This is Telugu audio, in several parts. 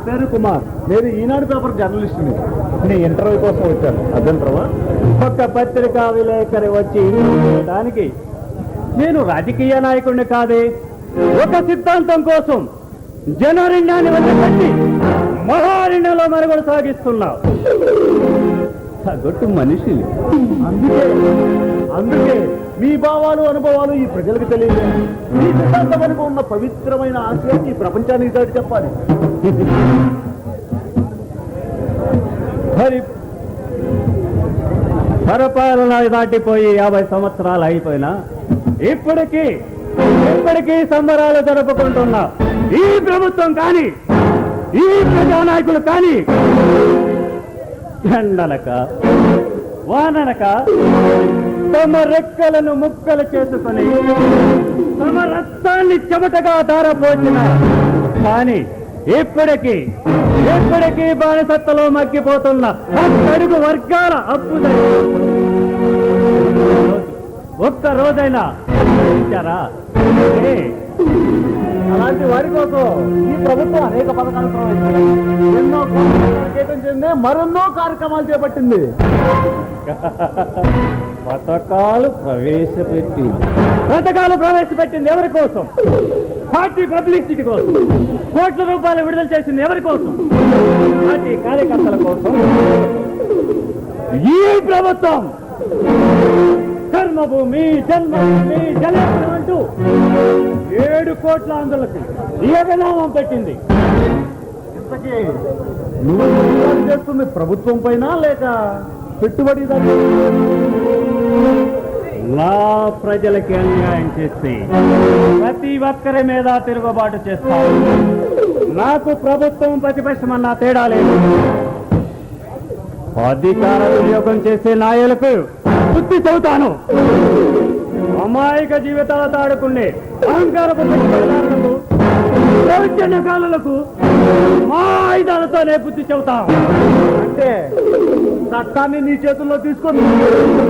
పేరు కుమార్. నేను ఈనాడు పేపర్ జర్నలిస్ట్ని. నీ ఇంటర్వ్యూ కోసం వచ్చాను. అభ్యంతరమా? ఒక్క పత్రికా విలేకరి వచ్చి దానికి నేను రాజకీయ నాయకుడిని కాదే, ఒక సిద్ధాంతం కోసం జనరణ్యాన్ని వదిలిపెట్టి మహారణ్యంలో మనుగడ సాగిస్తున్నా సగటు మనిషి. అందుకే మీ భావాలు అనుభవాలు ఈ ప్రజలకు తెలియదు. ఈ సిద్ధాంతం వరకు ఉన్న పవిత్రమైన ఆశయం ఈ ప్రపంచానికి దాటి చెప్పాలి. మరి పరిపాలన దాటిపోయి 50 సంవత్సరాలు అయిపోయినా ఇప్పటికీ సంబరాలు జరుపుకుంటున్నా ఈ ప్రభుత్వం కానీ ఈ ప్రజానాయకులు కానీ ఎండనక వాననక తమ రెక్కలను ముక్కలు చేసుకొని తమ రక్తాన్ని చెమటగా ధారపోసిన కానీ ఇప్పటికీ బానిసత్తలో మగ్గిపోతున్న అడుగు వర్గాల అప్పు ఒక్క రోజైనా ఇచ్చారా? అలాంటి వారి కోసం ఈ ప్రభుత్వం అనేక పథకాలు ప్రవేశించింది. ఎన్నో కేటాయించింది, మరెన్నో కార్యక్రమాలు చేపట్టింది. పథకాలు ప్రవేశపెట్టింది ఎవరి కోసం? పార్టీ పబ్లిసిటీ కోసం. కోట్ల రూపాయలు విడుదల చేసింది ఎవరి కోసం? పార్టీ కార్యకర్తల కోసం. ఈ ప్రభుత్వం కర్మభూమి, జన్మభూమి, జలభూమి అంటూ 7 కోట్ల ఆంధ్రులకు ఏకనామం పెట్టింది. ఇంతకీ నువ్వు చేస్తుంది ప్రభుత్వం పైన లేక పెట్టుబడి నా ప్రజలకి అన్యాయం చేస్తే ప్రతి ఒక్కరి మీద తిరుగుబాటు చేస్తాను. నాకు ప్రభుత్వం ప్రతిపక్షమన్నా తేడా లేదు. అధికార వినియోగం చేసే నాయకులకు బుద్ధి చెబుతాను. అమాయక జీవితాలతో ఆడుకునే అహంకారపు దౌర్జన్యకాలకు మా ఆయుధాలతోనే బుద్ధి చెబుతాం. అంటే చట్టాన్ని నీ చేతుల్లో తీసుకొని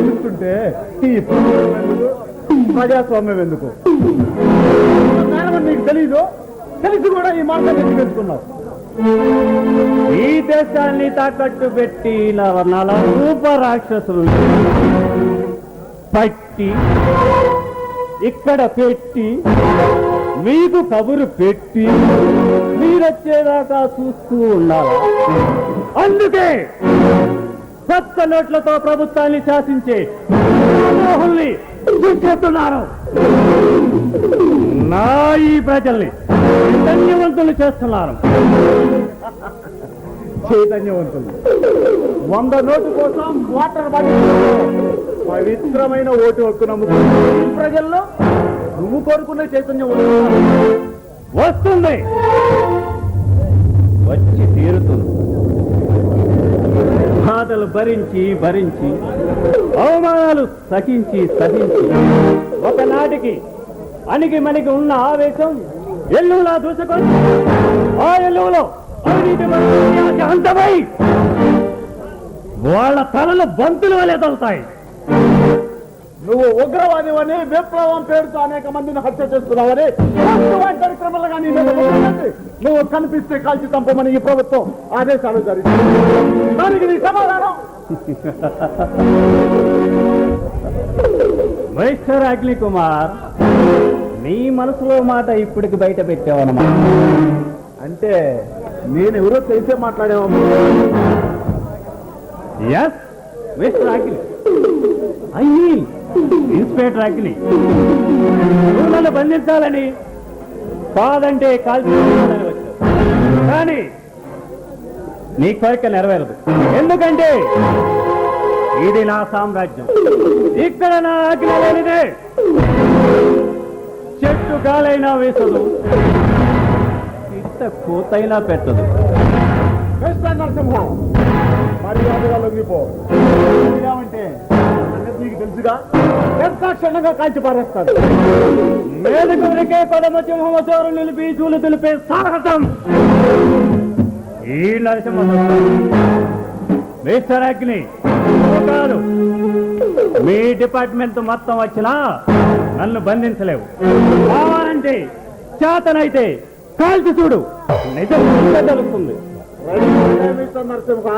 చూస్తుంటే ఈ ప్రజాస్వామ్యం ఎందుకు? నీకు తెలీదు, తెలిసి కూడా ఈ మార్గాన్ని ఎందుకు ఎంచుకున్నావు? ఈ దేశాన్ని తాకట్టు పెట్టి నల రూప రాక్షసులు పట్టి ఇక్కడ పెట్టి మీకు కబురు పెట్టి మీరొచ్చేదాకా చూస్తూ ఉండాలా? అందుకే కొత్త నోట్లతో ప్రభుత్వాన్ని శాసించే మోహుల్ని చూస్తున్నారు. నా ఈ ప్రజల్ని చైతన్యవంతులు చేస్తున్నారు. చైతన్యవంతులు 100 నోటు కోసం వాటర్ బాటిల్ పవిత్రమైన ఓటు హక్కు నమ్ముతున్న ప్రజల్లో నువ్వు కోరుకునే చైతన్యం వస్తుంది, వచ్చి తీరుతుంది. బాధలు భరించి అవమానాలు సహించి ఒకనాటికి అణిగి మణిగి ఉన్న ఆవేశం ఎల్లులా దూసుకొని ఆ ఎల్లులో అవినీతి అంతమై వాళ్ళ తలలు బంతులు వలె తొలుతాయి. నువ్వు ఉగ్రవాదివని, విప్లవం పేరుతో అనేక మందిని హత్య చేస్తున్నావని కార్యక్రమాలు కానీ నువ్వు కనిపిస్తే కాల్చి చంపమని ఈ ప్రభుత్వం ఆదేశాలు జారీ చేసింది. దానికి నీ సమాధానం? మిస్టర్ అగ్ని కుమార్, నీ మనసులో మాట ఇప్పటికి బయట పెట్టావన్నమాట. అంటే నేను ఎవరో తెలిసే మాట్లాడేవా? ఎస్ మిస్టర్ అగ్ని, అయ్యి ఇన్స్పెక్టర్ అగ్ని. నన్ను బంధించాలని కాదంటే కాల్చుకోవాలని వచ్చావు, కానీ నీ కోరిక నెరవేరదు. ఎందుకంటే ఇది నా సామ్రాజ్యం. ఇక్కడ నా ఆజ్ఞ లేనిదే చెట్టు గాలైనా వేసదు, ఇంత కూతైనా పెట్టదు. నరసింహం, మర్యాదగా లొంగిపో. అంటే నీకు తెలుసుగా, ఎంత క్షణంగా కాల్చి పారేస్తాడు. మేలుగురికే పదమసింహ చోరు నిలిపి చూలు తెలిపే సాహసం ఈ నరసింహ. మిస్టర్ అగ్ని కాదు, మీ డిపార్ట్మెంట్ మొత్తం వచ్చినా నన్ను బంధించలేవు. కావాలంటే చేతనైతే కాల్చి చూడు, నిజం తెలుస్తుంది. మిస్టర్ నరసింహ,